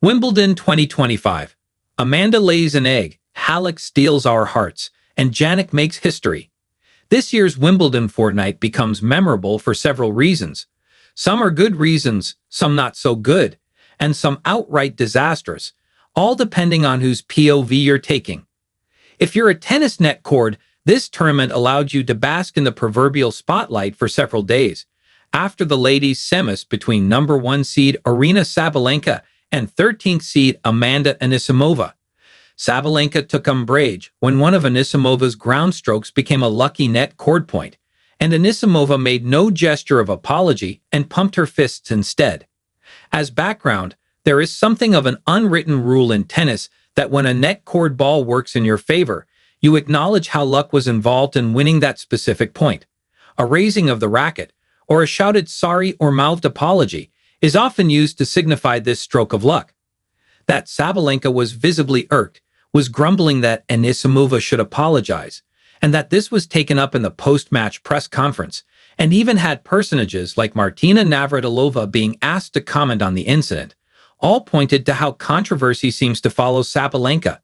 Wimbledon 2025. Amanda lays an egg, Halleck steals our hearts, and Jannik makes history. This year's Wimbledon fortnight becomes memorable for several reasons. Some are good reasons, some not so good, and some outright disastrous, all depending on whose POV you're taking. If you're a tennis net cord, this tournament allowed you to bask in the proverbial spotlight for several days. After the ladies' semis between number 1 seed Aryna Sabalenka and 13th seed Amanda Anisimova. Sabalenka took umbrage when one of Anisimova's groundstrokes became a lucky net cord point, and Anisimova made no gesture of apology and pumped her fists instead. As background, there is something of an unwritten rule in tennis that when a net cord ball works in your favor, you acknowledge how luck was involved in winning that specific point. A raising of the racket, or a shouted sorry or mouthed apology, is often used to signify this stroke of luck. That Sabalenka was visibly irked, was grumbling that Anisimova should apologize, and that this was taken up in the post-match press conference, and even had personages like Martina Navratilova being asked to comment on the incident, all pointed to how controversy seems to follow Sabalenka,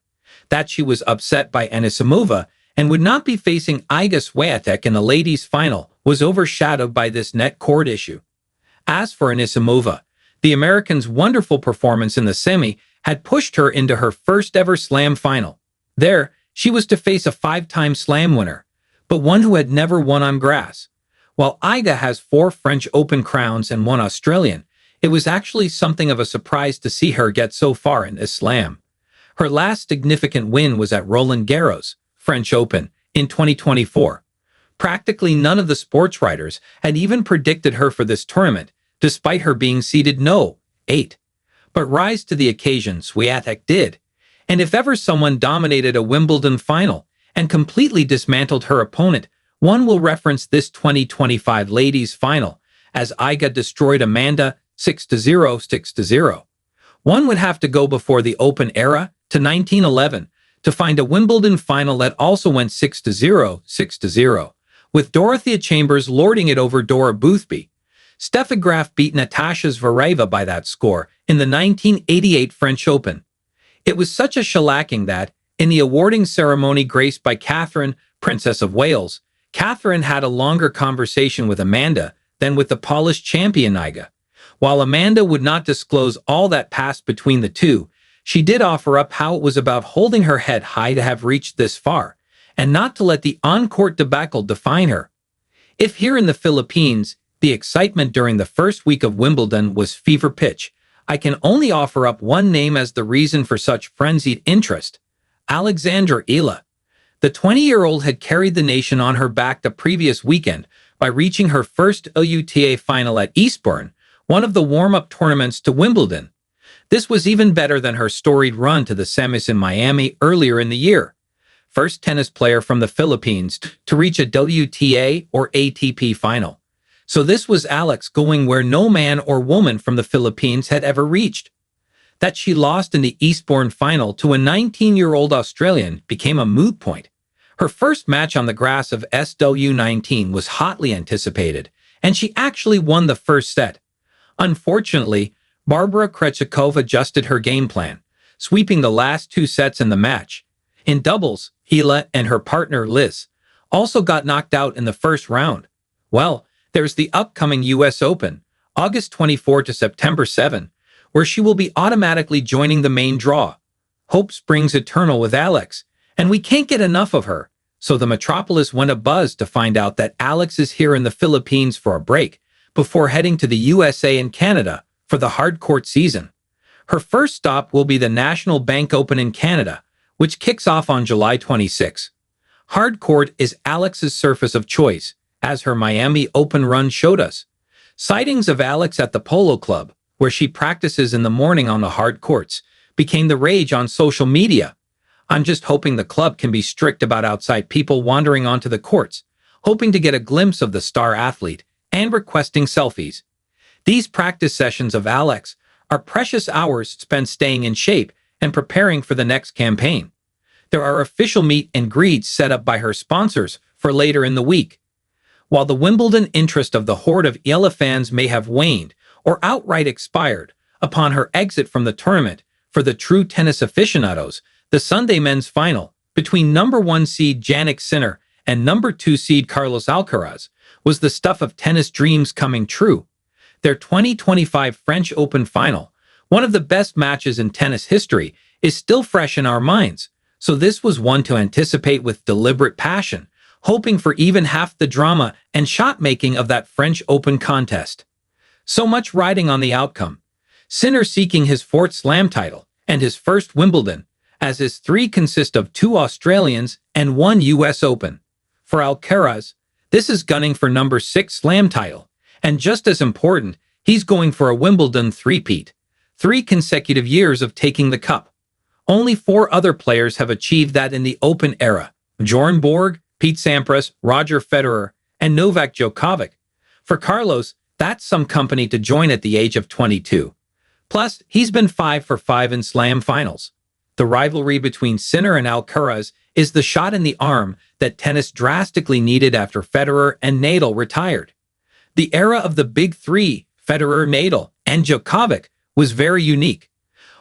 that she was upset by Anisimova and would not be facing Iga Swiatek in the ladies' final was overshadowed by this net cord issue. As for Anisimova, the American's wonderful performance in the semi had pushed her into her first-ever slam final. There, she was to face a 5-time slam winner, but one who had never won on grass. While Iga has 4 French Open crowns and 1 Australian, it was actually something of a surprise to see her get so far in this slam. Her last significant win was at Roland Garros, French Open, in 2024. Practically none of the sports writers had even predicted her for this tournament, despite her being seeded no. 8. But rise to the occasion Swiatek did, and if ever someone dominated a Wimbledon final and completely dismantled her opponent, one will reference this 2025 ladies' final, as Iga destroyed Amanda 6-0, 6-0. One would have to go before the Open era to 1911 to find a Wimbledon final that also went 6-0, 6-0, with Dorothea Chambers lording it over Dora Boothby. Steffi Graf beat Natasha Zvereva by that score in the 1988 French Open. It was such a shellacking that, in the awarding ceremony graced by Catherine, Princess of Wales, Catherine had a longer conversation with Amanda than with the polished champion Iga. While Amanda would not disclose all that passed between the two, she did offer up how it was about holding her head high to have reached this far, and not to let the on-court debacle define her. If here in the Philippines, the excitement during the first week of Wimbledon was fever pitch, I can only offer up one name as the reason for such frenzied interest: Alexandra Ila. The 20-year-old had carried the nation on her back the previous weekend by reaching her first UTA final at Eastbourne, one of the warm-up tournaments to Wimbledon. This was even better than her storied run to the semis in Miami earlier in the year. First tennis player from the Philippines to reach a WTA or ATP final. So this was Alex going where no man or woman from the Philippines had ever reached. That she lost in the Eastbourne final to a 19-year-old Australian became a moot point. Her first match on the grass of SW19 was hotly anticipated, and she actually won the first set. Unfortunately, Barbara Krejcikova adjusted her game plan, sweeping the last 2 sets in the match. In doubles, Ila and her partner Liz also got knocked out in the first round. Well, there's the upcoming US Open, August 24 to September 7, where she will be automatically joining the main draw. Hope springs eternal with Alex, and we can't get enough of her. So the metropolis went abuzz to find out that Alex is here in the Philippines for a break, before heading to the USA and Canada for the hard court season. Her first stop will be the National Bank Open in Canada, which kicks off on July 26. Hard court is Alex's surface of choice, as her Miami Open run showed us. Sightings of Alex at the Polo Club, where she practices in the morning on the hard courts, became the rage on social media. I'm just hoping the club can be strict about outside people wandering onto the courts, hoping to get a glimpse of the star athlete, and requesting selfies. These practice sessions of Alex are precious hours spent staying in shape and preparing for the next campaign. There are official meet and greets set up by her sponsors for later in the week. While the Wimbledon interest of the horde of Ila fans may have waned or outright expired upon her exit from the tournament, For the true tennis aficionados, the Sunday men's final between number 1 seed Jannik Sinner and number 2 seed Carlos Alcaraz was the stuff of tennis dreams coming true. Their 2025 French Open final, one of the best matches in tennis history, is still fresh in our minds, so this was one to anticipate with deliberate passion, hoping for even half the drama and shot-making of that French Open contest. So much riding on the outcome. Sinner seeking his 4th Slam title and his first Wimbledon, as his 3 consist of 2 Australians and 1 US Open. For Alcaraz, this is gunning for number 6 Slam title, and just as important, he's going for a Wimbledon three-peat, 3 consecutive years of taking the cup. Only 4 other players have achieved that in the Open era: Bjorn Borg, Pete Sampras, Roger Federer, and Novak Djokovic. For Carlos, that's some company to join at the age of 22. Plus, he's been 5 for 5 in Slam finals. The rivalry between Sinner and Alcaraz is the shot in the arm that tennis drastically needed after Federer and Nadal retired. The era of the big 3, Federer, Nadal, and Djokovic, was very unique.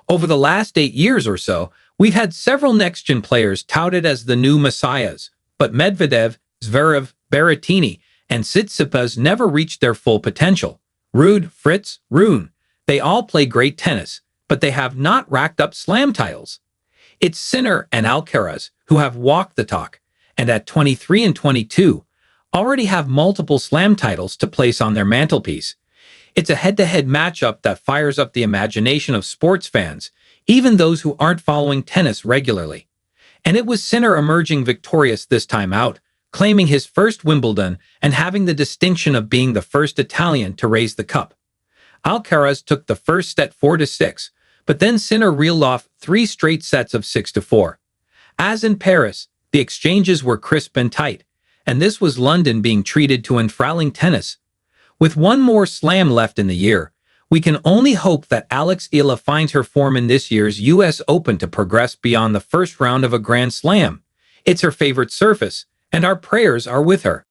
Over the last 8 years or so, we've had several next-gen players touted as the new messiahs, but Medvedev, Zverev, Berrettini, and Tsitsipas never reached their full potential. Ruud, Fritz, Rune, they all play great tennis, but they have not racked up Slam titles. It's Sinner and Alcaraz who have walked the talk, and at 23 and 22, already have multiple Slam titles to place on their mantelpiece. It's a head-to-head matchup that fires up the imagination of sports fans, even those who aren't following tennis regularly. And it was Sinner emerging victorious this time out, claiming his first Wimbledon and having the distinction of being the first Italian to raise the cup. Alcaraz took the first set 4-6, but then Sinner reeled off 3 straight sets of 6-4. As in Paris, the exchanges were crisp and tight, and this was London being treated to enthralling tennis. With one more Slam left in the year, we can only hope that Alex Ila finds her form in this year's US Open to progress beyond the first round of a Grand Slam. It's her favorite surface, and our prayers are with her.